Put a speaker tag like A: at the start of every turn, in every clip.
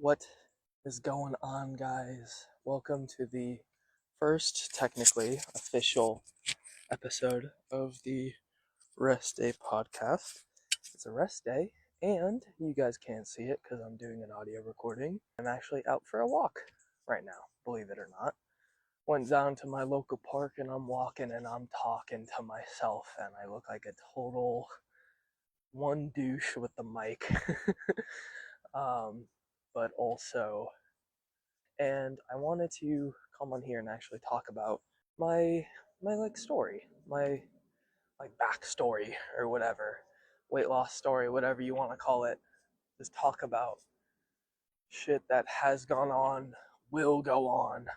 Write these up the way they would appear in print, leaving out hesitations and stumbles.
A: What is going on, guys? Welcome to the first, technically, official episode of the Rest Day podcast. It's a rest day, and you guys can't see it because I'm doing an audio recording. I'm actually out for a walk right now, believe it or not. Went down to my local park and I'm walking and I'm talking to myself, and I look like a total one douche with the mic. But also, and I wanted to come on here and actually talk about my like story, my like backstory or whatever, weight loss story, whatever you want to call it. Just talk about shit that has gone on, will go on.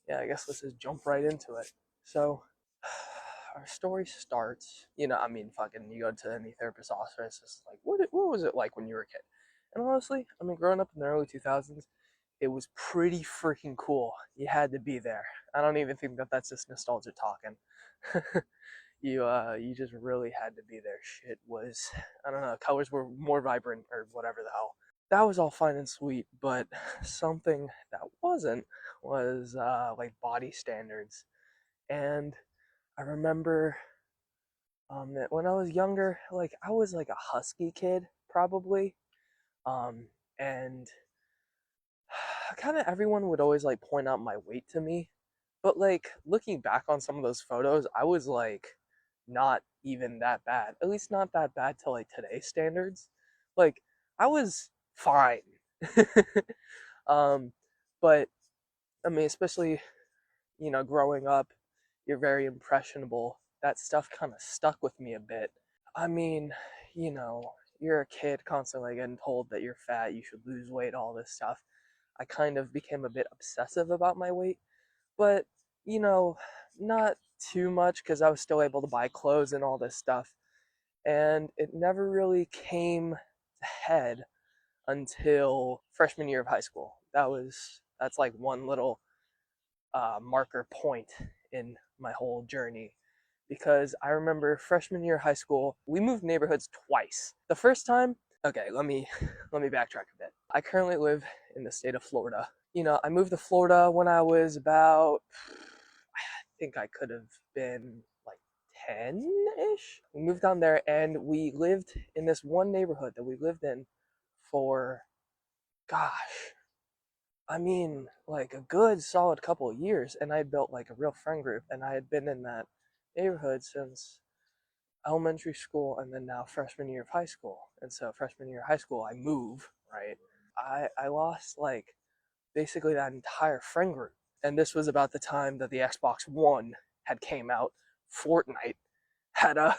A: Yeah, I guess let's just jump right into it. So, our story starts, fucking, you go to any therapist's office, it's just like, what was it like when you were a kid? And honestly, growing up in the early 2000s, it was pretty freaking cool. You had to be there. I don't even think that that's just nostalgia talking. You just really had to be there. Shit was, I don't know, colors were more vibrant or whatever the hell. That was all fine and sweet, but something that wasn't was like body standards. And I remember that when I was younger, like I was like a husky kid probably, and kind of everyone would always like point out my weight to me, but like looking back on some of those photos, I was like not even that bad, at least not that bad to like today's standards. Like I was fine. um but especially, growing up, you're very impressionable. That stuff kind of stuck with me a bit. I mean, you know, you're a kid constantly getting told that you're fat, you should lose weight, all this stuff. I kind of became a bit obsessive about my weight, but, you know, not too much because I was still able to buy clothes and all this stuff. And it never really came to head until freshman year of high school. That's like one little marker point in my whole journey, because I remember freshman year of high school, we moved neighborhoods twice. The first time, okay, let me backtrack a bit. I currently live in the state of Florida. I moved to Florida when I was about, I think I could have been like 10-ish. We moved down there and we lived in this one neighborhood that we lived in for, gosh, like a good solid couple of years, and I had built like a real friend group, and I had been in that neighborhood since elementary school and then now freshman year of high school. And so freshman year of high school, I move, right? I lost like basically that entire friend group. And this was about the time that the Xbox One had came out. Fortnite had a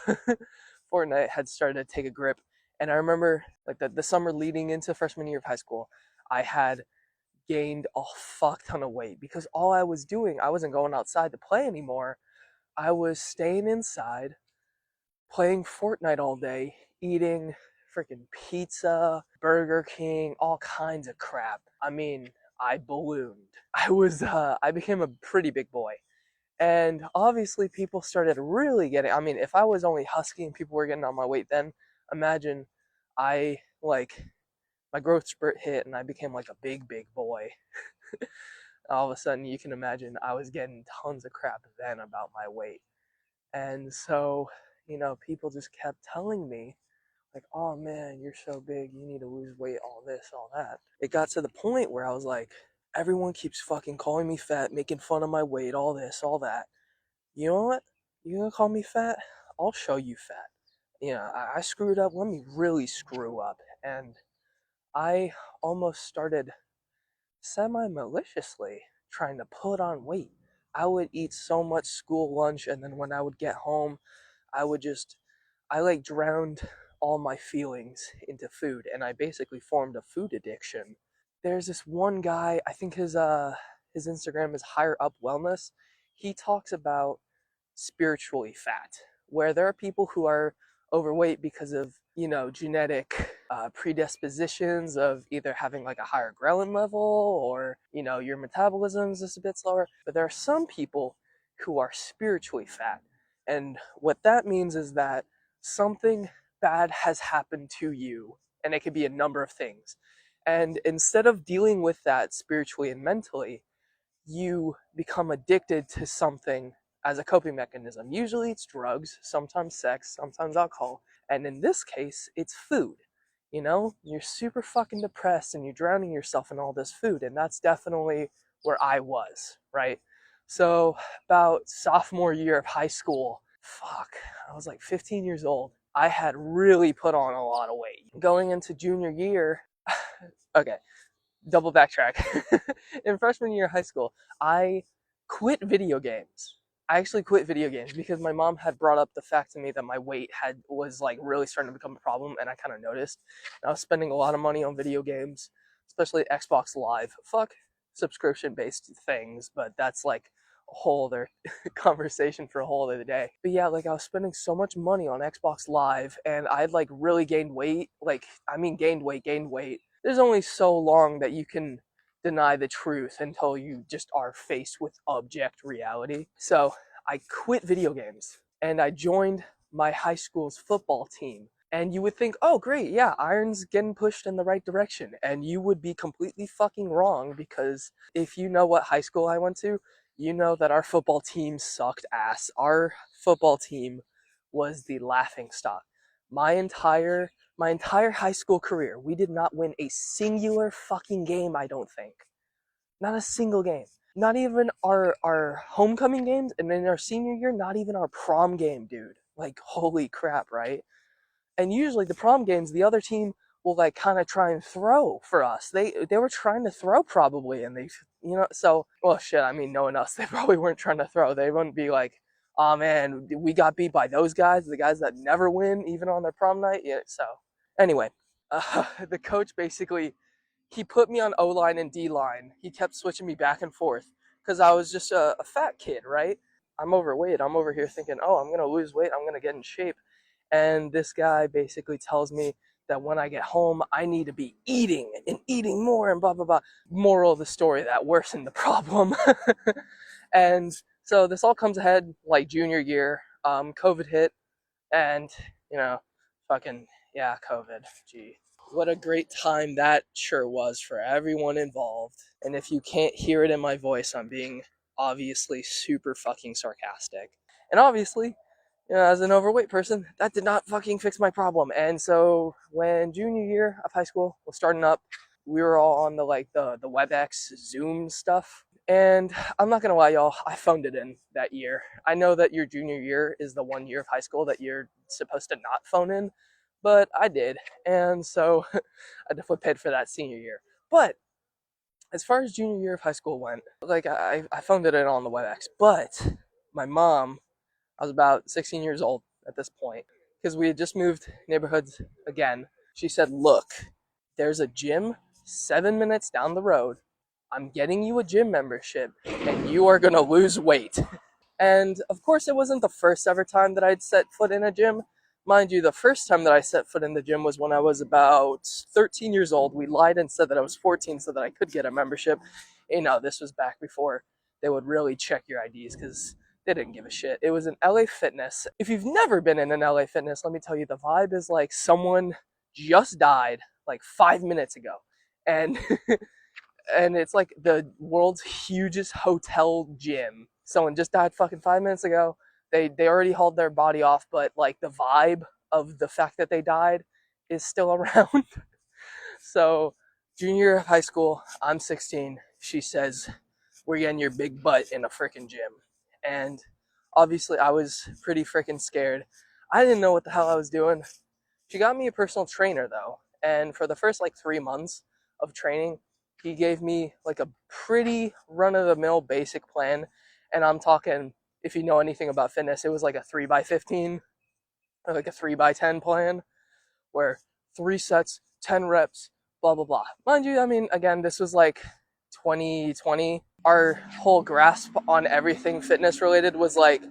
A: Fortnite had started to take a grip. And I remember like the summer leading into freshman year of high school, I had gained a fuck ton of weight because all I was doing, I wasn't going outside to play anymore. I was staying inside, playing Fortnite all day, eating freaking pizza, Burger King, all kinds of crap. I ballooned. I became a pretty big boy. And obviously people started really getting, if I was only husky and people were getting on my weight then, imagine I like my growth spurt hit and I became like a big boy. All of a sudden you can imagine I was getting tons of crap then about my weight. And so, people just kept telling me, like, oh man, you're so big, you need to lose weight, all this, all that. It got to the point where I was like, everyone keeps fucking calling me fat, making fun of my weight, all this, all that. You know what? You gonna call me fat? I'll show you fat. I screwed up, let me really screw up. And I almost started semi-maliciously trying to put on weight. I would eat so much school lunch, and then when I would get home, I would just, I like drowned all my feelings into food, and I basically formed a food addiction. There's this one guy, I think his Instagram is Higher Up Wellness. He talks about spiritually fat, where there are people who are overweight because of, genetic predispositions of either having like a higher ghrelin level or, your metabolism's just a bit slower. But there are some people who are spiritually fat. And what that means is that something bad has happened to you, and it could be a number of things. And instead of dealing with that spiritually and mentally, you become addicted to something as a coping mechanism. Usually it's drugs, sometimes sex, sometimes alcohol. And in this case, it's food. You know, you're super fucking depressed and you're drowning yourself in all this food. And that's definitely where I was, right? So, about sophomore year of high school, I was like 15 years old. I had really put on a lot of weight. Going into junior year, okay, double backtrack. In freshman year of high school, I quit video games. I actually quit video games because my mom had brought up the fact to me that my weight was like really starting to become a problem, and I kind of noticed. And I was spending a lot of money on video games, especially Xbox Live. Fuck subscription based things, but that's like a whole other conversation for a whole other day. But yeah, like I was spending so much money on Xbox Live, and I'd like really gained weight. Like, I mean, gained weight. There's only so long that you can deny the truth until you just are faced with object reality. So I quit video games and I joined my high school's football team. And you would think, oh, great, yeah, Iron's getting pushed in the right direction. And you would be completely fucking wrong, because if you know what high school I went to, you know that our football team sucked ass. Our football team was the laughing stock. My entire high school career, we did not win a singular fucking game, I don't think. Not a single game. Not even our homecoming games, and in our senior year, not even our prom game, dude. Like, holy crap, right? And usually the prom games, the other team will like kind of try and throw for us. They were trying to throw probably, and so, well, shit, I mean, knowing us, they probably weren't trying to throw. They wouldn't be like, oh man, we got beat by those guys, the guys that never win even on their prom night. Yeah. So anyway, the coach basically, he put me on O line and D line. He kept switching me back and forth because I was just a fat kid, right? I'm overweight. I'm over here thinking, oh, I'm gonna lose weight. I'm gonna get in shape. And this guy basically tells me that when I get home, I need to be eating and eating more and blah, blah, blah. Moral of the story, that worsened the problem. And so this all comes ahead like junior year. COVID hit, and, you know, fucking, yeah, COVID. Gee. What a great time that sure was for everyone involved. And if you can't hear it in my voice, I'm being obviously super fucking sarcastic. And obviously, as an overweight person, that did not fucking fix my problem. And so when junior year of high school was starting up, we were all on the WebEx Zoom stuff. And I'm not gonna lie, y'all, I phoned it in that year. I know that your junior year is the 1 year of high school that you're supposed to not phone in, but I did. And so I definitely paid for that senior year. But as far as junior year of high school went, like I phoned it in on the WebEx. But my mom, I was about 16 years old at this point, because we had just moved neighborhoods again. She said, look, there's a gym 7 minutes down the road. I'm getting you a gym membership, and you are going to lose weight. And of course, it wasn't the first ever time that I'd set foot in a gym. Mind you, the first time that I set foot in the gym was when I was about 13 years old. We lied and said that I was 14 so that I could get a membership. This was back before they would really check your IDs, because they didn't give a shit. It was an LA Fitness. If you've never been in an LA Fitness, let me tell you, the vibe is like someone just died like 5 minutes ago. And and it's like the world's hugest hotel gym. Someone just died fucking 5 minutes ago. They already hauled their body off, but like the vibe of the fact that they died is still around. So junior year of high school, I'm 16. She says, we're getting your big butt in a freaking gym. And obviously I was pretty freaking scared. I didn't know what the hell I was doing. She got me a personal trainer though. And for the first like 3 months of training, he gave me like a pretty run of the mill basic plan. And I'm talking, if you know anything about fitness, it was like a 3x15 or like a 3x10 plan, where 3 sets, 10 reps, blah, blah, blah. Mind you, I mean, again, this was like 2020. Our whole grasp on everything fitness related was like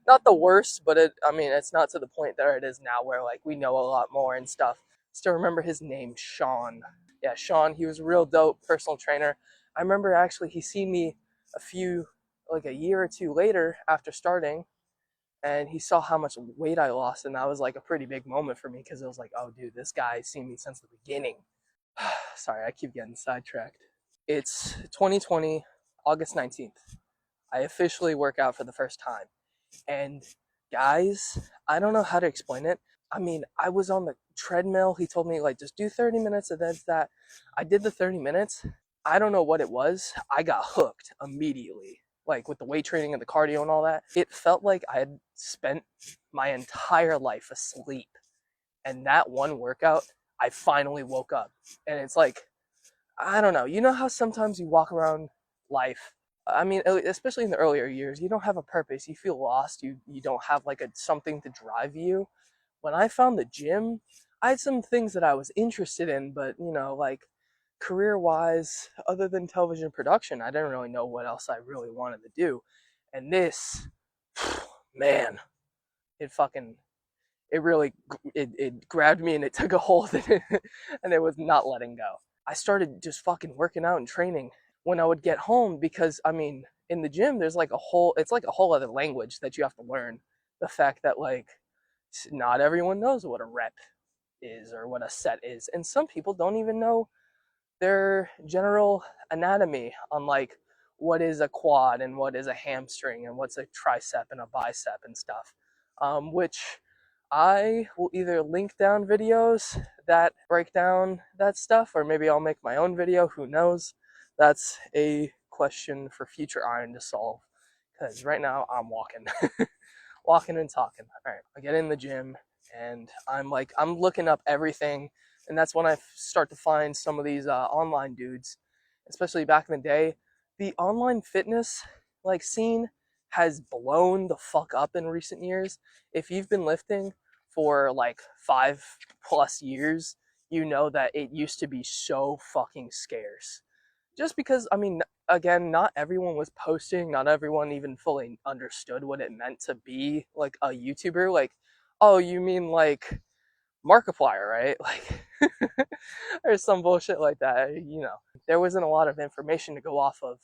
A: not the worst, but it's not to the point that it is now where like we know a lot more and stuff. Still remember his name, Sean. Yeah, Sean, he was a real dope personal trainer. I remember actually he seen me a year or two later after starting, and he saw how much weight I lost, and that was like a pretty big moment for me, because it was like, oh dude, this guy's seen me since the beginning. Sorry, I keep getting sidetracked. It's 2020, August 19th. I officially work out for the first time. And guys, I don't know how to explain it. I mean, I was on the treadmill. He told me, like, just do 30 minutes and then that. I did the 30 minutes. I don't know what it was. I got hooked immediately. Like, with the weight training and the cardio and all that. It felt like I had spent my entire life asleep. And that one workout, I finally woke up. And it's like, I don't know. You know how sometimes you walk around life, I mean, especially in the earlier years, you don't have a purpose. You feel lost. You don't have like a something to drive you. When I found the gym, I had some things that I was interested in, but like career wise, other than television production, I didn't really know what else I really wanted to do. And this, man, it fucking it really it grabbed me and it took a hold and it was not letting go. I started just fucking working out and training when I would get home because I mean in the gym there's like a whole it's like a whole other language that you have to learn. The fact that like not everyone knows what a rep is or what a set is, and some people don't even know their general anatomy on like what is a quad and what is a hamstring and what's a tricep and a bicep and stuff, which I will either link down videos that break down that stuff, or maybe I'll make my own video. Who knows? That's a question for future Iron to solve. Because right now I'm walking, walking and talking. All right, I get in the gym and I'm looking up everything, and that's when I start to find some of these online dudes, especially back in the day. The online fitness like scene has blown the fuck up in recent years. If you've been lifting for like 5+ years, you know that it used to be so fucking scarce. Just because, I mean, again, not everyone was posting, not everyone even fully understood what it meant to be like a YouTuber. Like, oh, you mean like Markiplier, right? Like, or some bullshit like that. There wasn't a lot of information to go off of.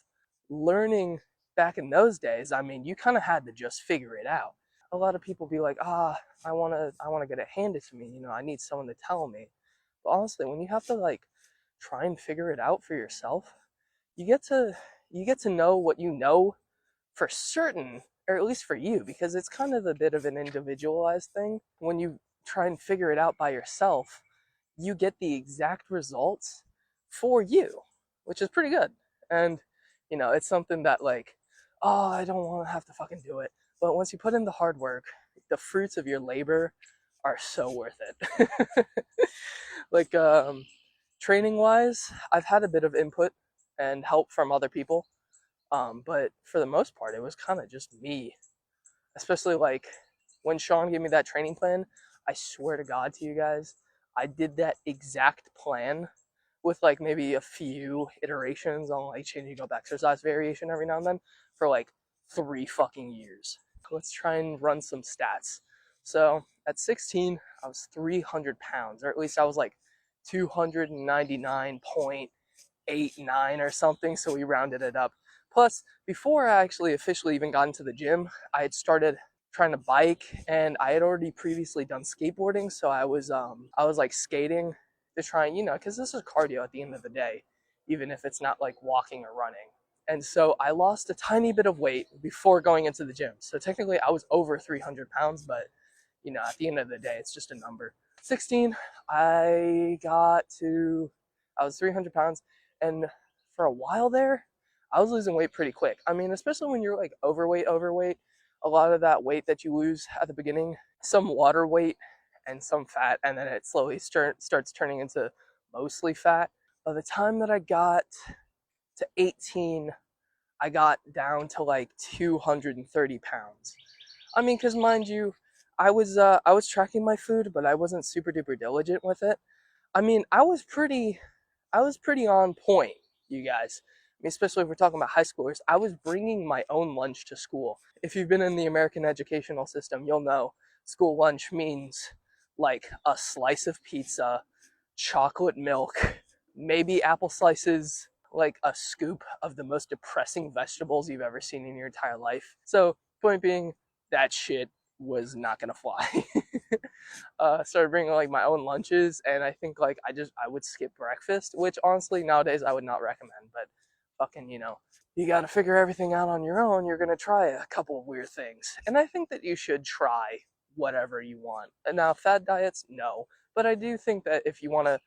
A: Learning back in those days, I mean, you kind of had to just figure it out. A lot of people be like, I wanna get it handed to me. I need someone to tell me. But honestly, when you have to like try and figure it out for yourself, you get to you get to know what you know for certain, or at least for you, because it's kind of a bit of an individualized thing. When you try and figure it out by yourself, you get the exact results for you, which is pretty good. And it's something that like, oh, I don't want to have to fucking do it. But once you put in the hard work, the fruits of your labor are so worth it. Like training wise, I've had a bit of input and help from other people. But for the most part, it was kind of just me. Especially like when Sean gave me that training plan, I swear to God to you guys, I did that exact plan with like maybe a few iterations on like changing up exercise variation every now and then for like 3 fucking years. Let's try and run some stats. So at 16, I was 300 pounds, or at least I was like 299.89 or something. So we rounded it up. Plus, before I actually officially even got into the gym, I had started trying to bike, and I had already previously done skateboarding. So I was like skating to try and because this is cardio at the end of the day, even if it's not like walking or running. And so I lost a tiny bit of weight before going into the gym. So technically, I was over 300 pounds, but at the end of the day, it's just a number. 16, I was 300 pounds, and for a while there, I was losing weight pretty quick. I mean, especially when you're like overweight, a lot of that weight that you lose at the beginning, some water weight and some fat, and then it slowly starts turning into mostly fat. By the time that I got to 18, I got down to like 230 pounds. I mean, because mind you, I was tracking my food, but I wasn't super duper diligent with it. I mean, I was pretty on point, you guys. I mean, especially if we're talking about high schoolers. I was bringing my own lunch to school. If you've been in the American educational system, you'll know school lunch means like a slice of pizza, chocolate milk, maybe apple slices, like a scoop of the most depressing vegetables you've ever seen in your entire life. So, point being, that shit was not gonna fly. Started bringing like my own lunches, and I think like I would skip breakfast, which honestly nowadays I would not recommend. But fucking, you got to figure everything out on your own. You're gonna try a couple of weird things, and I think that you should try whatever you want. And now fad diets, no, but I do think that if you want to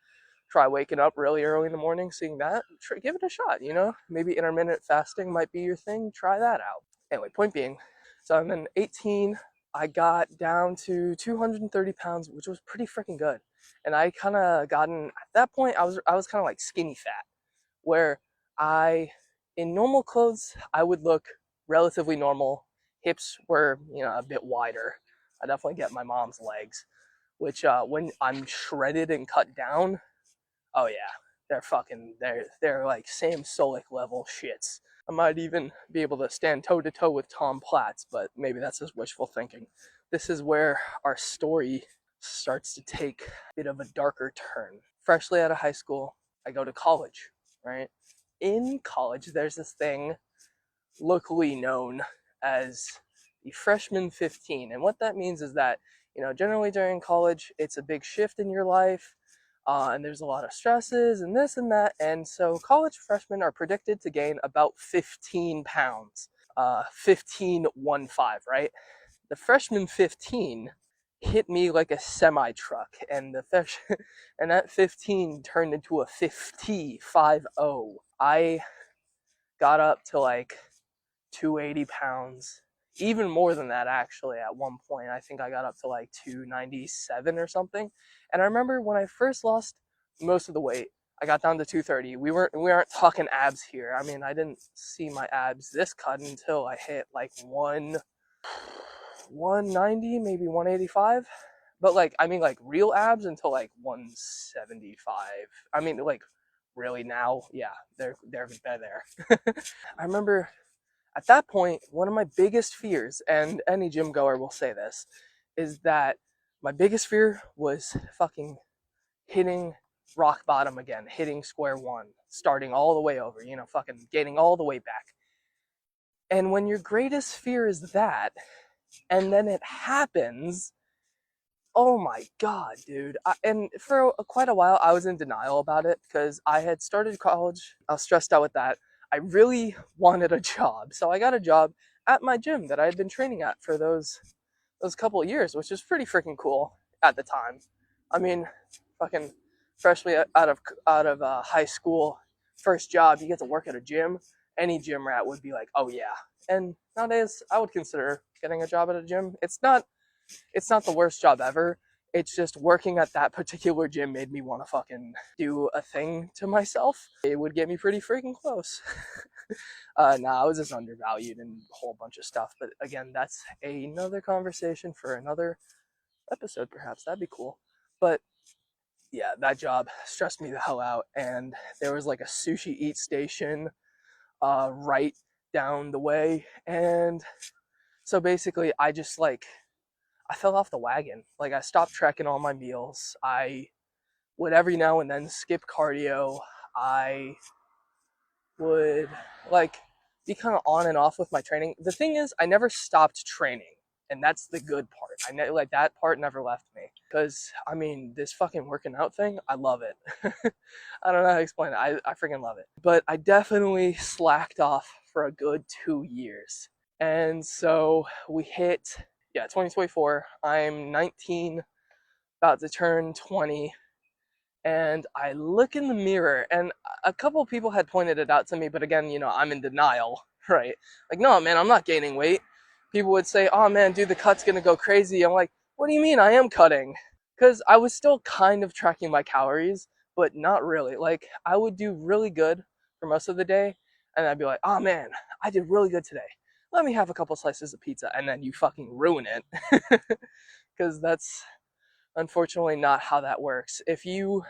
A: try waking up really early in the morning, seeing that, give it a shot. Maybe intermittent fasting might be your thing. Try that out. Anyway, point being, so I'm in 18. I got down to 230 pounds, which was pretty freaking good. And I kind of gotten at that point, I was kind of like skinny fat, where I, in normal clothes, I would look relatively normal. Hips were, a bit wider. I definitely get my mom's legs, which when I'm shredded and cut down, oh yeah, they're like Sam Solik level shits. I might even be able to stand toe to toe with Tom Platz, but maybe that's just wishful thinking. This is where our story starts to take a bit of a darker turn. Freshly out of high school, I go to college, right? In college, there's this thing locally known as the freshman 15. And what that means is that, generally during college, it's a big shift in your life. And there's a lot of stresses and this and that. And so college freshmen are predicted to gain about 15 pounds. 15, 1-5, right? The freshman 15 hit me like a semi truck, and and that 15 turned into a 50, 5-0. I got up to like 280 pounds, even more than that actually. At one point I think I got up to like 297 or something. And I remember when I first lost most of the weight, I got down to 230. We aren't talking abs here. I mean, I didn't see my abs this cut until I hit like 190, maybe 185. But like, I mean, like real abs until like 175. I mean, like really now, yeah, they're there. I remember at that point, one of my biggest fears, and any gym goer will say this, is that my biggest fear was fucking hitting rock bottom again, hitting square one, starting all the way over, fucking gaining all the way back. And when your greatest fear is that, and then it happens, oh my god, dude. And for quite a while, I was in denial about it because I had started college. I was stressed out with that. I really wanted a job. So I got a job at my gym that I had been training at for those couple of years, which was pretty freaking cool at the time. I mean, fucking freshly out of high school, first job, you get to work at a gym. Any gym rat would be like, oh yeah. And nowadays, I would consider getting a job at a gym. It's not the worst job ever. It's just working at that particular gym made me want to fucking do a thing to myself. It would get me pretty freaking close. I was just undervalued and a whole bunch of stuff. But again, that's another conversation for another episode, perhaps. That'd be cool. But yeah, that job stressed me the hell out. And there was like a sushi eat station right down the way. And so basically, I fell off the wagon. Like I stopped tracking all my meals. I would every now and then skip cardio. I would like be kind of on and off with my training. The thing is, I never stopped training, and that's the good part. Like that part never left me because I mean, this fucking working out thing, I love it. I don't know how to explain it. I freaking love it. But I definitely slacked off for a good 2 years, and so we hit 2024. I'm 19, about to turn 20, and I look in the mirror, and a couple of people had pointed it out to me, but again, I'm in denial, right? Like, no, man, I'm not gaining weight. People would say, oh man, dude, the cut's gonna go crazy. I'm like, what do you mean I am cutting? Because I was still kind of tracking my calories, but not really. Like, I would do really good for most of the day, and I'd be like, oh man, I did really good today. Let me have a couple slices of pizza, and then you fucking ruin it. Because that's unfortunately not how that works. If you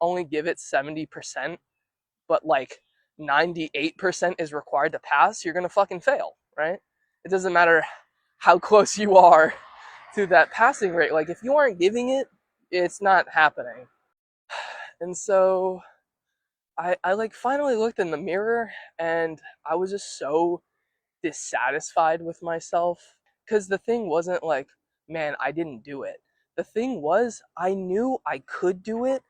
A: only give it 70%, but like 98% is required to pass, you're gonna fucking fail, right? It doesn't matter how close you are to that passing rate. Like if you aren't giving it, it's not happening. And so I like finally looked in the mirror, and I was just so dissatisfied with myself because the thing wasn't like, man, I didn't do it. The thing was, I knew I could do it,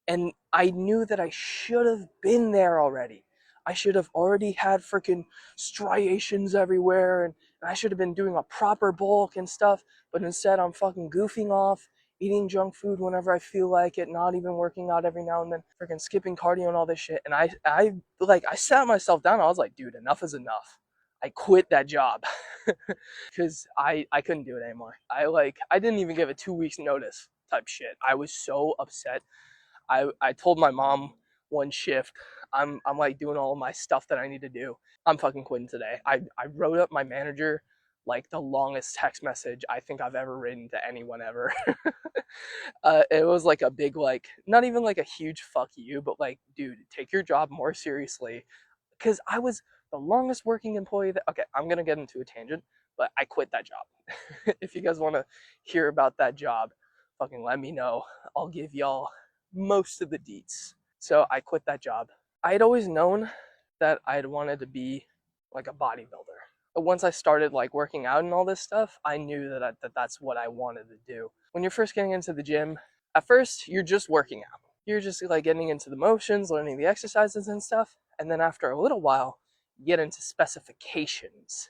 A: and I knew that I should have been there already. I should have already had freaking striations everywhere, and I should have been doing a proper bulk and stuff, but instead I'm fucking goofing off, eating junk food whenever I feel like it, not even working out every now and then, freaking skipping cardio and all this shit. And I sat myself down. I was like, dude, enough is enough. I quit that job because I couldn't do it anymore. I didn't even give a 2 weeks notice type shit. I was so upset. I told my mom one shift, I'm like doing all my stuff that I need to do. I'm fucking quitting today. I wrote up my manager like the longest text message I think I've ever written to anyone ever. It was like a big, like, not even like a huge fuck you, but like, dude, take your job more seriously. Because I was the longest working employee that, okay, I'm gonna get into a tangent, but I quit that job. If you guys want to hear about that job, fucking let me know. I'll give y'all most of the deets. So I quit that job. I had always known that I'd wanted to be like a bodybuilder. But once I started like working out and all this stuff, I knew that that's what I wanted to do. When you're first getting into the gym, at first you're just working out. You're just like getting into the motions, learning the exercises and stuff. And then after a little while, you get into specifications.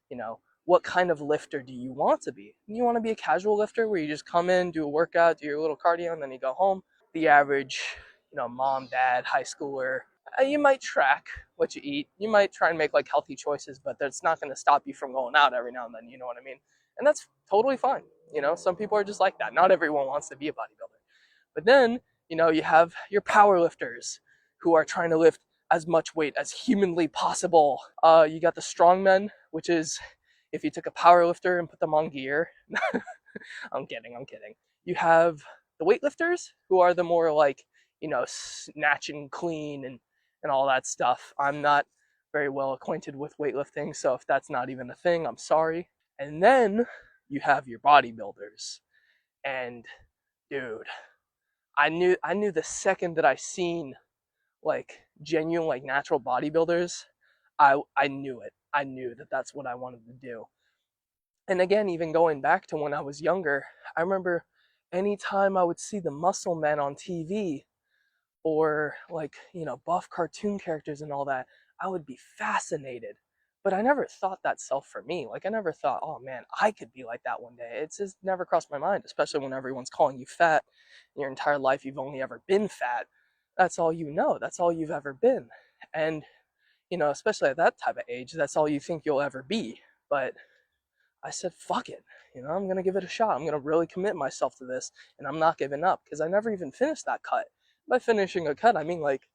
A: You know, what kind of lifter do you want to be? You want to be a casual lifter where you just come in, do a workout, do your little cardio, and then you go home. The average, mom, dad, high schooler, you might track what you eat. You might try and make like healthy choices, but that's not going to stop you from going out every now and then. You know what I mean? And that's totally fine. Some people are just like that. Not everyone wants to be a bodybuilder. But then, you have your power lifters who are trying to lift as much weight as humanly possible. You got the strongmen, which is if you took a power lifter and put them on gear. I'm kidding. You have the weightlifters who are the more like, snatch and clean and all that stuff. I'm not very well acquainted with weightlifting, so if that's not even a thing, I'm sorry. And then you have your bodybuilders. And dude, I knew the second that I seen like genuine like natural bodybuilders, I knew it. I knew that that's what I wanted to do. And again, even going back to when I was younger, I remember anytime I would see the muscle men on TV or like, buff cartoon characters and all that, I would be fascinated. But I never thought that self for me. Like, I never thought, oh man, I could be like that one day. It's just never crossed my mind, especially when everyone's calling you fat. In your entire life, you've only ever been fat. That's all you know. That's all you've ever been. And, especially at that type of age, that's all you think you'll ever be. But I said, fuck it. I'm going to give it a shot. I'm going to really commit myself to this. And I'm not giving up because I never even finished that cut. By finishing a cut, I mean like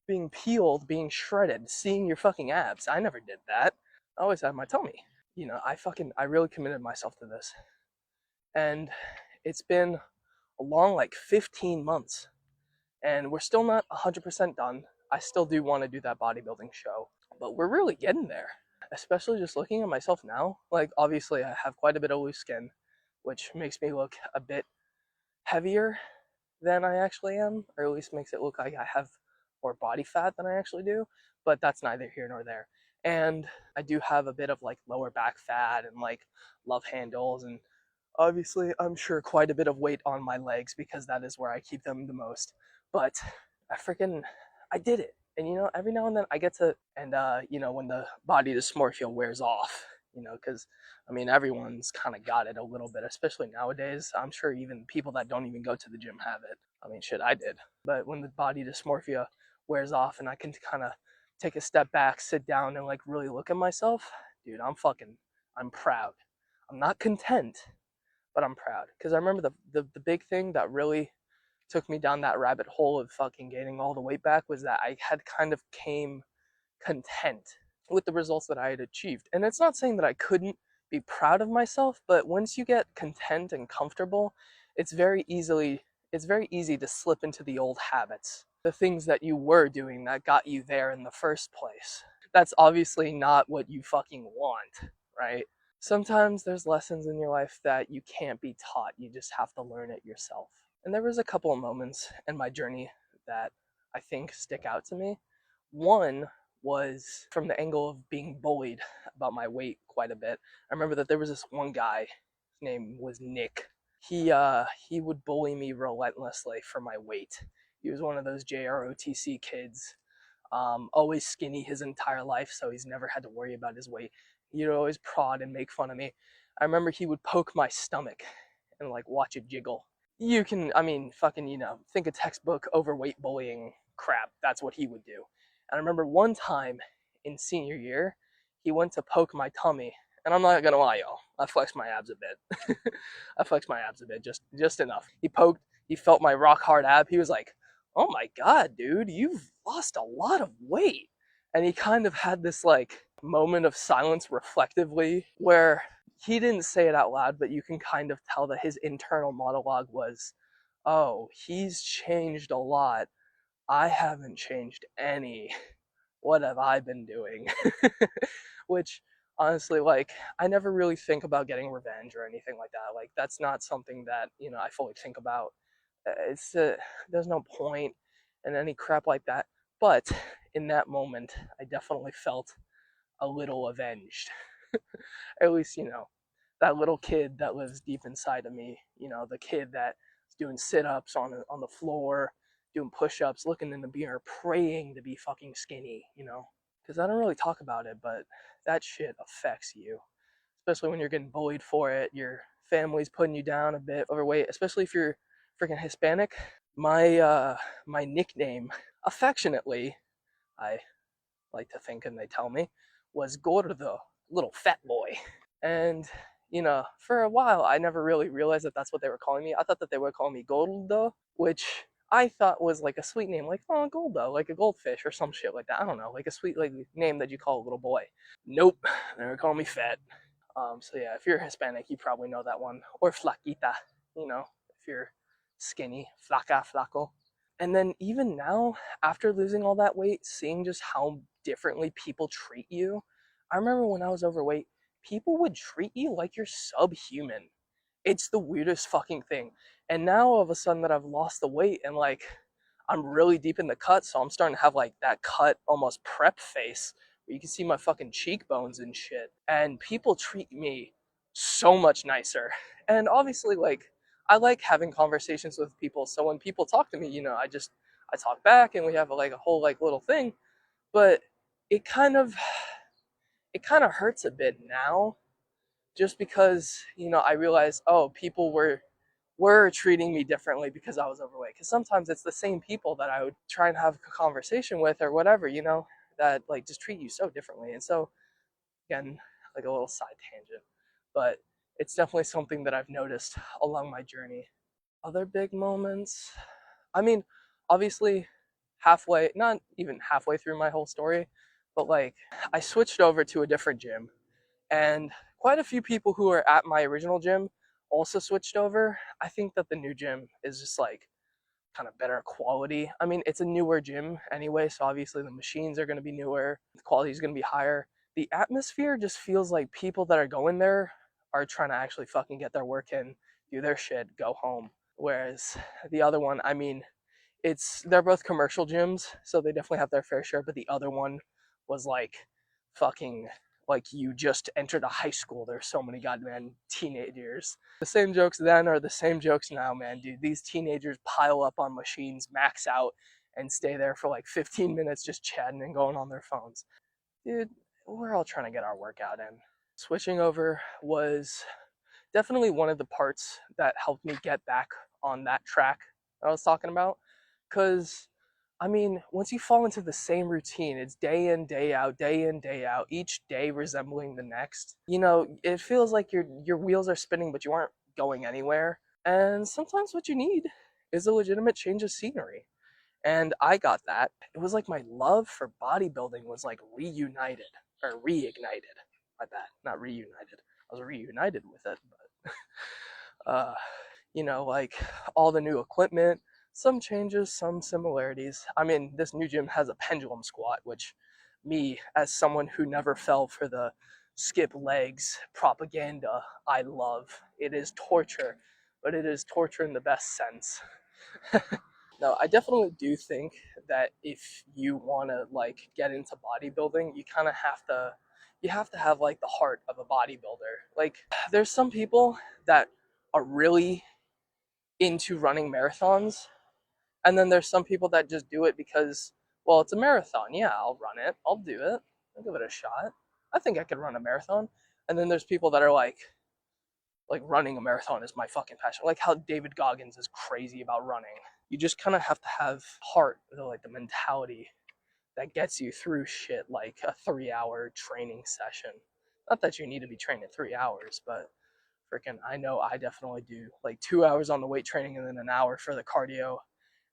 A: being peeled, being shredded, seeing your fucking abs. I never did that. I always had my tummy. I really committed myself to this. And it's been a long like 15 months. And we're still not 100% done. I still do want to do that bodybuilding show. But we're really getting there. Especially just looking at myself now. Like, obviously, I have quite a bit of loose skin, which makes me look a bit heavier than I actually am, or at least makes it look like I have more body fat than I actually do, but that's neither here nor there. And I do have a bit of like lower back fat and like love handles, and obviously I'm sure quite a bit of weight on my legs because that is where I keep them the most. But I did it. And every now and then I get to, and when the body dysmorphia wears off, because everyone's kind of got it a little bit, especially nowadays. I'm sure even people that don't even go to the gym have it. Shit, I did. But when the body dysmorphia wears off and I can kind of take a step back, sit down, and like really look at myself, dude, I'm proud. I'm not content, but I'm proud. Because I remember the big thing that really took me down that rabbit hole of fucking gaining all the weight back was that I had kind of came content with the results that I had achieved. And it's not saying that I couldn't be proud of myself, but once you get content and comfortable, it's very easy to slip into the old habits, the things that you were doing that got you there in the first place. That's obviously not what you fucking want, right? Sometimes there's lessons in your life that you can't be taught. You just have to learn it yourself. And there was a couple of moments in my journey that I think stick out to me. One was from the angle of being bullied about my weight quite a bit. I remember that there was this one guy, his name was Nick. he would bully me relentlessly for my weight. He was one of those JROTC kids, always skinny his entire life, so he's never had to worry about his weight. He'd always prod and make fun of me. I remember he would poke my stomach and like watch it jiggle. You can, I mean, fucking, think of textbook overweight bullying crap. That's what he would do. And I remember one time in senior year, he went to poke my tummy, and I'm not gonna lie, y'all, I flexed my abs a bit. I flexed my abs a bit, just enough. He poked, he felt my rock hard ab. He was like, "Oh my god, dude, you've lost a lot of weight." And he kind of had this like moment of silence reflectively where he didn't say it out loud, but you can kind of tell that his internal monologue was, "Oh, he's changed a lot. I haven't changed any. What have I been doing?" Which, honestly, like, I never really think about getting revenge or anything like that. Like, that's not something that, I fully think about. There's no point in any crap like that. But in that moment, I definitely felt a little avenged. At least, that little kid that lives deep inside of me, the kid that's doing sit-ups on the floor, doing push-ups, looking in the mirror, praying to be fucking skinny, because I don't really talk about it, but that shit affects you, especially when you're getting bullied for it. Your family's putting you down a bit overweight, especially if you're freaking Hispanic. My nickname, affectionately, I like to think, and they tell me, was Gordo, little fat boy. And, for a while, I never really realized that that's what they were calling me. I thought that they were calling me Goldo, which I thought was like a sweet name, like, oh, Goldo, like a goldfish or some shit like that. I don't know, like a sweet like name that you call a little boy. Nope, they were calling me fat. So yeah, if you're Hispanic, you probably know that one. Or flaquita, if you're skinny, flaca, flaco. And then even now, after losing all that weight, seeing just how differently people treat you. I remember when I was overweight, people would treat you like you're subhuman. It's the weirdest fucking thing. And now all of a sudden that I've lost the weight and like I'm really deep in the cut, so I'm starting to have like that cut almost prep face where you can see my fucking cheekbones and shit. And people treat me so much nicer. And obviously like I like having conversations with people. So when people talk to me, I talk back and we have like a whole like little thing. But it kind of it kind of hurts a bit now just because I realized, oh, people were treating me differently because I was overweight. Because sometimes it's the same people that I would try and have a conversation with or whatever, that like just treat you so differently. And so again, like a little side tangent, but it's definitely something that I've noticed along my journey. Other big moments, I mean, obviously halfway, not even halfway through my whole story, but like I switched over to a different gym, and quite a few people who are at my original gym also switched over. I think that the new gym is just like kind of better quality. I mean, it's a newer gym anyway, so obviously the machines are going to be newer, the quality is going to be higher. The atmosphere just feels like people that are going there are trying to actually fucking get their work in, do their shit, go home. Whereas the other one, I mean, they're both commercial gyms, so they definitely have their fair share, but the other one was like fucking like you just entered a high school. There's so many goddamn teenagers. The same jokes then are the same jokes now, man, dude. These teenagers pile up on machines, max out, and stay there for like 15 minutes just chatting and going on their phones. Dude, we're all trying to get our workout in. Switching over was definitely one of the parts that helped me get back on that track that I was talking about. Because, I mean, once you fall into the same routine, it's day in, day out, each day resembling the next. It feels like your wheels are spinning, but you aren't going anywhere. And sometimes what you need is a legitimate change of scenery. And I got that. It was like my love for bodybuilding was like reunited or reignited. My bad, not reunited. I was reunited with it, but like all the new equipment, some changes, some similarities. I mean, this new gym has a pendulum squat, which me, as someone who never fell for the skip legs propaganda, I love. It is torture, but it is torture in the best sense. No, I definitely do think that if you want to like get into bodybuilding, you have to have like the heart of a bodybuilder. Like there's some people that are really into running marathons. And then there's some people that just do it because, well, it's a marathon. Yeah, I'll run it. I'll do it. I'll give it a shot. I think I could run a marathon. And then there's people that are like running a marathon is my fucking passion. Like how David Goggins is crazy about running. You just kind of have to have heart, like the mentality that gets you through shit like a 3-hour training session. Not that you need to be training 3 hours, but freaking, I know I definitely do. Like 2 hours on the weight training and then an hour for the cardio,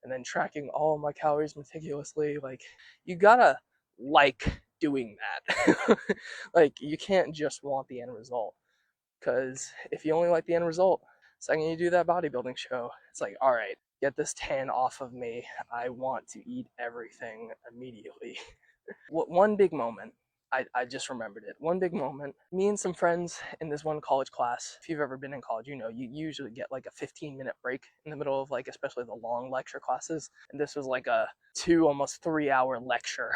A: and then tracking all of my calories meticulously. Like, you gotta like doing that. Like, you can't just want the end result. Because if you only like the end result, second you do that bodybuilding show, it's like, all right, get this tan off of me. I want to eat everything immediately. One big moment, I just remembered it. One big moment, me and some friends in this one college class, if you've ever been in college, you know, you usually get like a 15-minute break in the middle of like, especially the long lecture classes. And this was like a almost 3-hour lecture.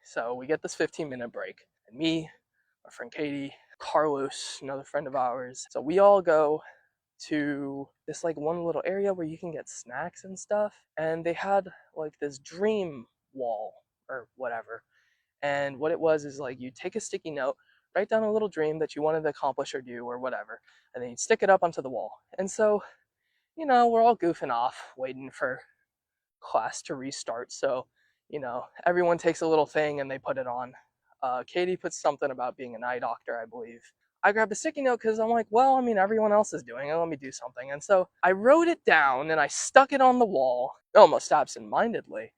A: So we get this 15-minute break. And me, my friend Katie, Carlos, another friend of ours. So we all go to this like one little area where you can get snacks and stuff. And they had like this dream wall or whatever. And what it was is like you take a sticky note, write down a little dream that you wanted to accomplish or do or whatever, and then you stick it up onto the wall. And so, you know, we're all goofing off, waiting for class to restart. So, you know, everyone takes a little thing and they put it on. Katie puts something about being an eye doctor, I believe. I grabbed a sticky note because I'm like, well, I mean, everyone else is doing it. Let me do something. And so I wrote it down and I stuck it on the wall, almost absent-mindedly.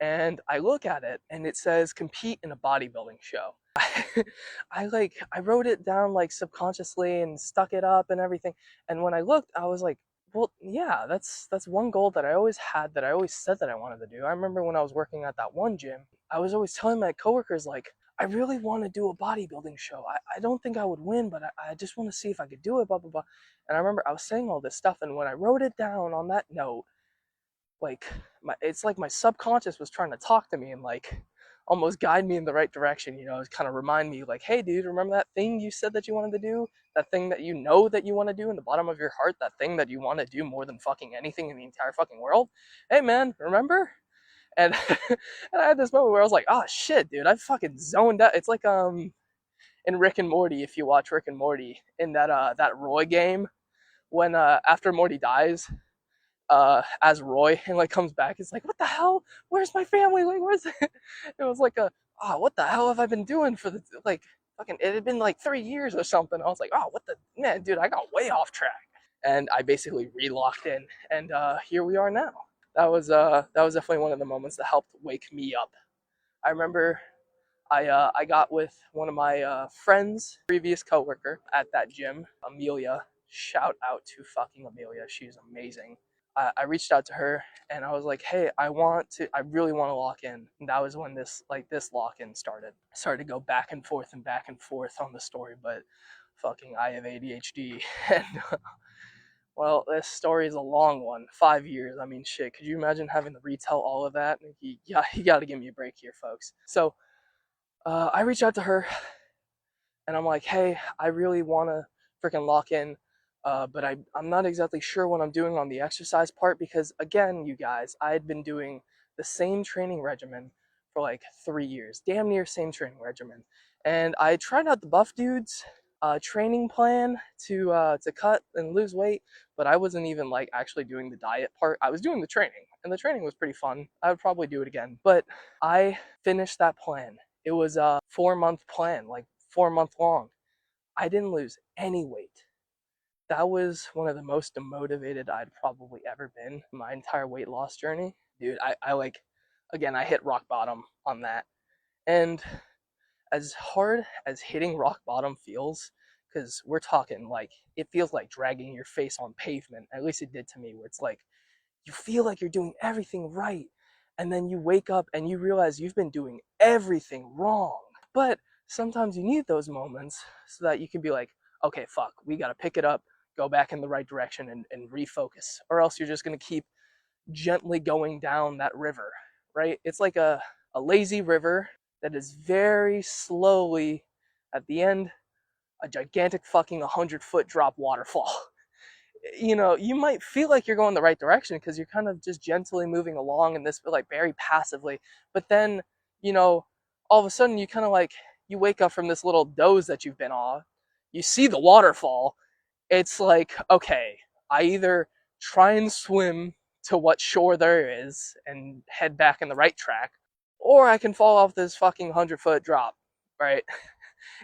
A: And I look at it and it says compete in a bodybuilding show. I wrote it down like subconsciously and stuck it up and everything. And when I looked, I was like, well, yeah, that's one goal that I always had, that I always said that I wanted to do. I remember when I was working at that one gym, I was always telling my coworkers, like, I really want to do a bodybuilding show. I don't think I would win, but I just want to see if I could do it, blah, blah, blah. And I remember I was saying all this stuff, and when I wrote it down on that note, like, it's like my subconscious was trying to talk to me and like almost guide me in the right direction, you know, kind of remind me like, hey dude, remember that thing you said that you wanted to do? That thing that you know that you want to do in the bottom of your heart, that thing that you want to do more than fucking anything in the entire fucking world? Hey man, remember? And and I had this moment where I was like, oh shit, dude, I fucking zoned out. It's like in Rick and Morty, if you watch Rick and Morty, in that Roy game, when after Morty dies, as Roy, and like comes back, it's like, what the hell? Where's my family? Like, where's it? It was like what the hell have I been doing for the like fucking? It had been like 3 years or something. I was like, oh, what the man, dude, I got way off track, and I basically re-locked in, and here we are now. That was definitely one of the moments that helped wake me up. I remember I got with one of my friends, previous coworker at that gym, Amelia. Shout out to fucking Amelia. She's amazing. I reached out to her and I was like, hey, I really want to lock in. And that was when this lock in started. I started to go back and forth on the story, but fucking I have ADHD. And well, this story is a long one. 5 years. I mean, shit. Could you imagine having to retell all of that? You got to give me a break here, folks. So I reached out to her and I'm like, hey, I really want to freaking lock in, but I'm not exactly sure what I'm doing on the exercise part because, again, you guys, I had been doing the same training regimen for like 3 years, damn near same training regimen. And I tried out the Buff Dudes training plan to cut and lose weight, but I wasn't even like actually doing the diet part. I was doing the training, and the training was pretty fun. I would probably do it again, but I finished that plan. It was a 4-month plan, like 4-month long. I didn't lose any weight. That was one of the most demotivated I'd probably ever been in my entire weight loss journey. Dude, I like, again, I hit rock bottom on that. And as hard as hitting rock bottom feels, because we're talking like, it feels like dragging your face on pavement. At least it did to me, where it's like, you feel like you're doing everything right. And then you wake up and you realize you've been doing everything wrong. But sometimes you need those moments so that you can be like, okay, fuck, we got to pick it up, go back in the right direction and refocus. Or else you're just going to keep gently going down that river, right? It's like a lazy river that is very slowly, at the end, a gigantic fucking 100-foot drop waterfall. you know, you might feel like you're going the right direction because you're kind of just gently moving along in this, like very passively. But then, you know, all of a sudden you kind of like, you wake up from this little doze that you've been on, you see the waterfall. It's like, okay, I either try and swim to what shore there is and head back in the right track, or I can fall off this fucking 100-foot drop, right?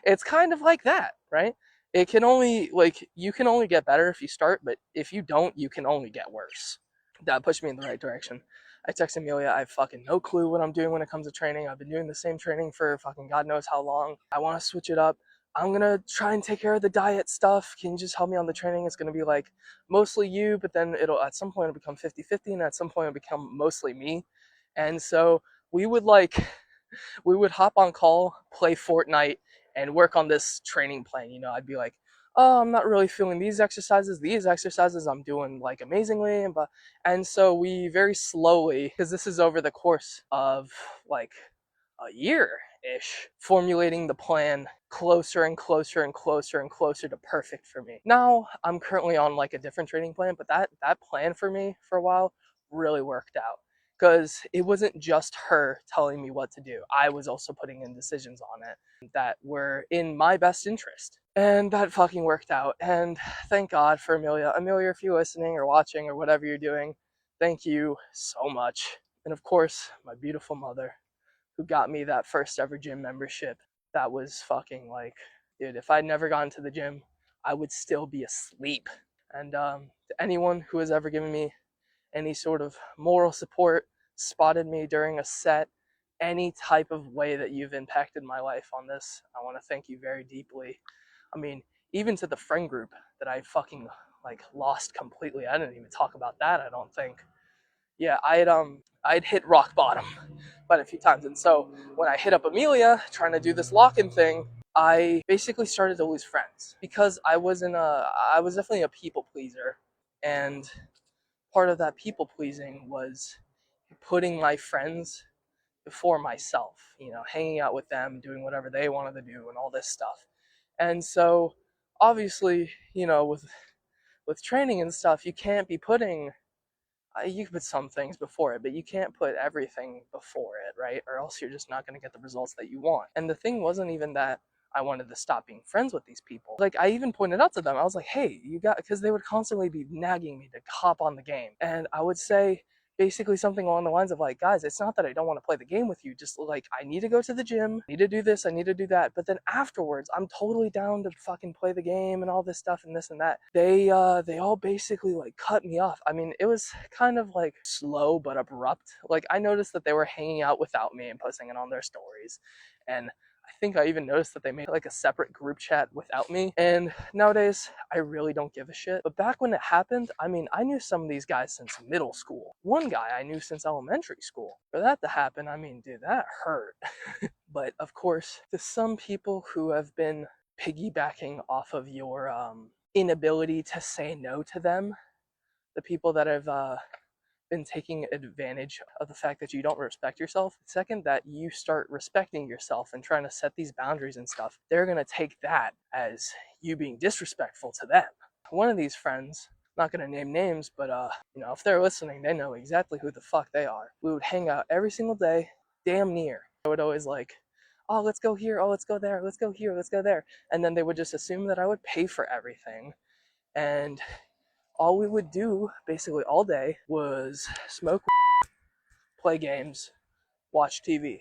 A: It's kind of like that, right? It can only, like, you can only get better if you start, but if you don't, you can only get worse. That pushed me in the right direction. I text Amelia, I have fucking no clue what I'm doing when it comes to training. I've been doing the same training for fucking God knows how long. I want to switch it up. I'm gonna try and take care of the diet stuff. Can you just help me on the training? It's gonna be like mostly you, but then it'll at some point it'll become 50-50, and at some point it'll become mostly me. And so we would like we would hop on call, play Fortnite, and work on this training plan. You know, I'd be like, oh, I'm not really feeling these exercises. These exercises I'm doing like amazingly, and so we very slowly, because this is over the course of like a year ish, formulating the plan closer and closer and closer and closer to perfect for me. Now I'm currently on like a different training plan, but that plan for me for a while really worked out because it wasn't just her telling me what to do. I was also putting in decisions on it that were in my best interest. And that fucking worked out. And thank God for Amelia. Amelia, if you're listening or watching or whatever you're doing, thank you so much. And of course, my beautiful mother, who got me that first ever gym membership. That was fucking like, dude, if I'd never gotten to the gym, I would still be asleep. And to anyone who has ever given me any sort of moral support, spotted me during a set, any type of way that you've impacted my life on this, I want to thank you very deeply. I mean, even to the friend group that I fucking like lost completely. I didn't even talk about that, I don't think. Yeah, I'd hit rock bottom quite a few times. And so when I hit up Amelia trying to do this lock-in thing, I basically started to lose friends because I was definitely a people pleaser. And part of that people pleasing was putting my friends before myself, you know, hanging out with them, doing whatever they wanted to do and all this stuff. And so obviously, you know, with training and stuff, you can't be putting you can put some things before it, but you can't put everything before it, right? Or else you're just not going to get the results that you want. And the thing wasn't even that I wanted to stop being friends with these people. Like, I even pointed out to them, I was like, hey, you got, because they would constantly be nagging me to hop on the game. And I would say, basically something along the lines of like, guys, it's not that I don't want to play the game with you, just like I need to go to the gym, I need to do this, I need to do that, but then afterwards I'm totally down to fucking play the game and all this stuff and this and that. They all basically like cut me off. I mean, it was kind of like slow but abrupt. Like, I noticed that they were hanging out without me and posting it on their stories, and I think I even noticed that they made like a separate group chat without me. And nowadays, I really don't give a shit. But back when it happened, I mean, I knew some of these guys since middle school. One guy I knew since elementary school. For that to happen, I mean, dude, that hurt. But of course, to some people who have been piggybacking off of your inability to say no to them, the people that have been taking advantage of the fact that you don't respect yourself. The second that you start respecting yourself and trying to set these boundaries and stuff, they're going to take that as you being disrespectful to them. One of these friends, not going to name names, but you know, if they're listening, they know exactly who the fuck they are. We would hang out every single day, damn near. I would always like, oh, let's go here, oh, let's go there, let's go here, let's go there. And then they would just assume that I would pay for everything. And all we would do basically all day was smoke, play games, watch TV.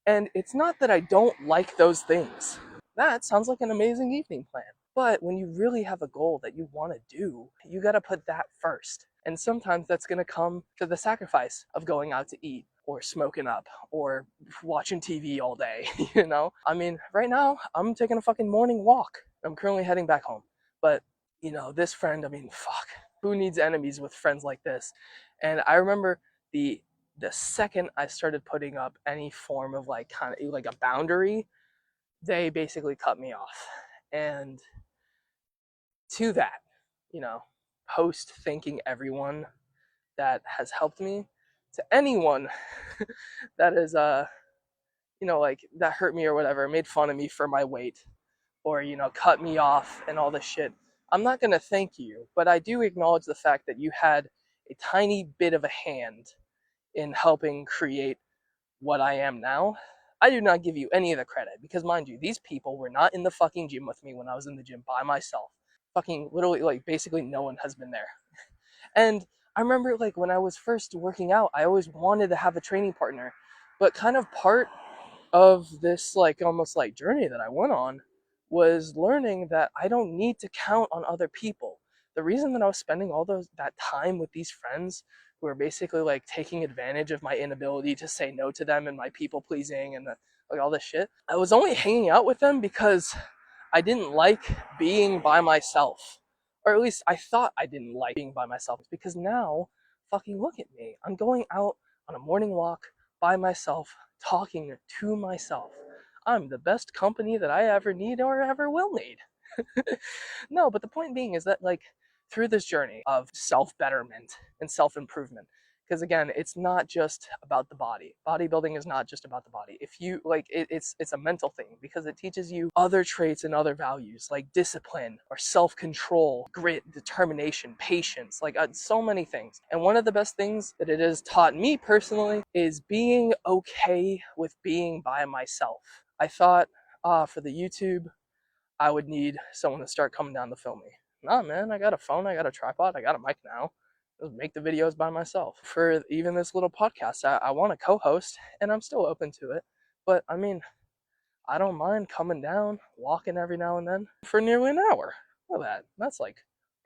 A: And it's not that I don't like those things. That sounds like an amazing evening plan. But when you really have a goal that you want to do, you got to put that first. And sometimes that's going to come to the sacrifice of going out to eat or smoking up or watching TV all day, you know? I mean, right now, I'm taking a fucking morning walk. I'm currently heading back home. But, you know, this friend, I mean, fuck. Who needs enemies with friends like this? And I remember the second I started putting up any form of like kind of like a boundary, they basically cut me off. And to that, you know, post thanking everyone that has helped me, to anyone that is you know, like that hurt me or whatever, made fun of me for my weight, or you know, cut me off and all this shit. I'm not going to thank you, but I do acknowledge the fact that you had a tiny bit of a hand in helping create what I am now. I do not give you any of the credit because, mind you, these people were not in the fucking gym with me when I was in the gym by myself. Fucking literally, like, basically no one has been there. And I remember, like, when I was first working out, I always wanted to have a training partner. But kind of part of this, like, almost like journey that I went on was learning that I don't need to count on other people. The reason that I was spending all that time with these friends who were basically like taking advantage of my inability to say no to them and my people pleasing and like all this shit, I was only hanging out with them because I didn't like being by myself. Or at least I thought I didn't like being by myself. Because now, fucking look at me. I'm going out on a morning walk by myself, talking to myself. I'm the best company that I ever need or ever will need. No, but the point being is that, like, through this journey of self betterment and self improvement, because again, it's not just about the body. Bodybuilding is not just about the body. If you like it's a mental thing because it teaches you other traits and other values like discipline or self-control, grit, determination, patience, like so many things. And one of the best things that it has taught me personally is being okay with being by myself. I thought, for the YouTube, I would need someone to start coming down to film me. Nah, man, I got a phone, I got a tripod, I got a mic now. Just make the videos by myself. For even this little podcast, I want to co-host, and I'm still open to it. But I mean, I don't mind coming down, walking every now and then for nearly an hour. Look at that. That's like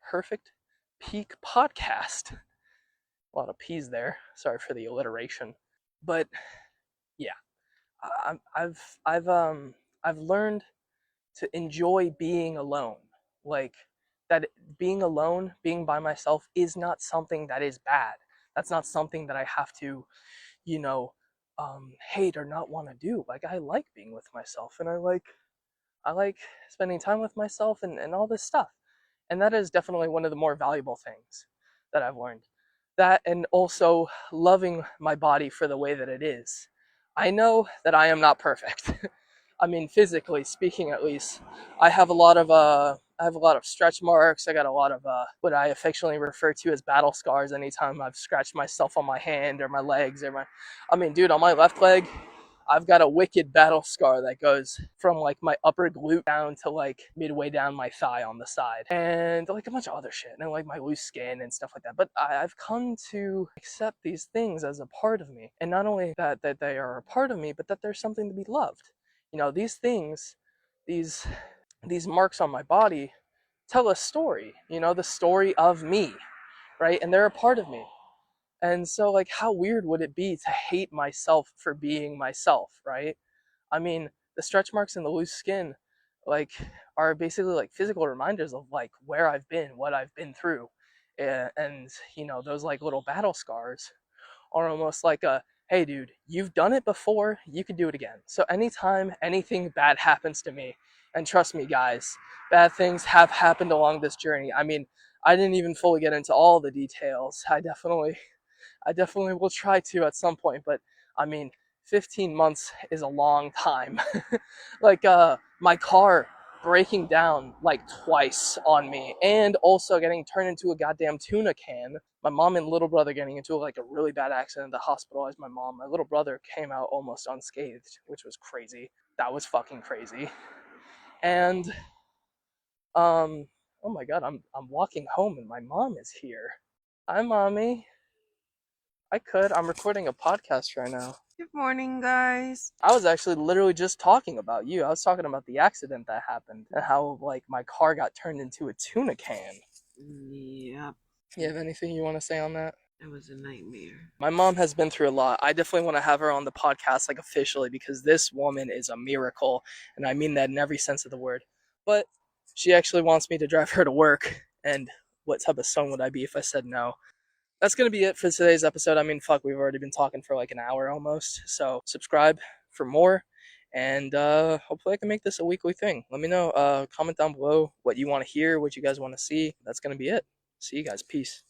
A: perfect peak podcast. A lot of P's there. Sorry for the alliteration. But yeah, I've learned to enjoy being alone. Like, that being alone, being by myself is not something that is bad. That's not something that I have to, you know, hate or not want to do. Like, I like being with myself, and I like spending time with myself and all this stuff. And that is definitely one of the more valuable things that I've learned. That, and also loving my body for the way that it is. I know that I am not perfect. I mean, physically speaking, at least, I have a lot of stretch marks. I got a lot of what I affectionately refer to as battle scars. Anytime I've scratched myself on my hand or my legs or I mean, dude, on my left leg, I've got a wicked battle scar that goes from like my upper glute down to like midway down my thigh on the side, and like a bunch of other shit, and like my loose skin and stuff like that. But I've come to accept these things as a part of me, and not only that they are a part of me, but that there's something to be loved. You know, these things, these these marks on my body tell a story. You know, the story of me, right? And they're a part of me. And so, like, how weird would it be to hate myself for being myself, right? I mean, the stretch marks and the loose skin, like, are basically like physical reminders of like where I've been, what I've been through, and you know, those like little battle scars are almost like a, hey, dude, you've done it before, you can do it again. So anytime anything bad happens to me, and trust me, guys, bad things have happened along this journey. I mean, I didn't even fully get into all the details. I definitely will try to at some point, but I mean, 15 months is a long time. Like, my car breaking down like twice on me, and also getting turned into a goddamn tuna can. My mom and little brother getting into like a really bad accident that hospitalized my mom. My little brother came out almost unscathed, which was crazy. That was fucking crazy. And oh my god, I'm walking home and my mom is here. Hi, mommy. I could. I'm recording a podcast right now.
B: Good morning, guys.
A: I was actually literally just talking about you. I was talking about the accident that happened and how like my car got turned into a tuna can.
B: Yep,
A: You have anything you want to say on that?
B: it was a nightmare.
A: My mom has been through a lot. I definitely want to have her on the podcast like officially because this woman is a miracle, and I mean that in every sense of the word. But she actually wants me to drive her to work, and what type of son would I be if I said no? That's going to be it for today's episode. I mean, fuck, we've already been talking for like an hour almost. So subscribe for more. And hopefully I can make this a weekly thing. Let me know. Comment down below what you want to hear, what you guys want to see. That's going to be it. See you guys. Peace.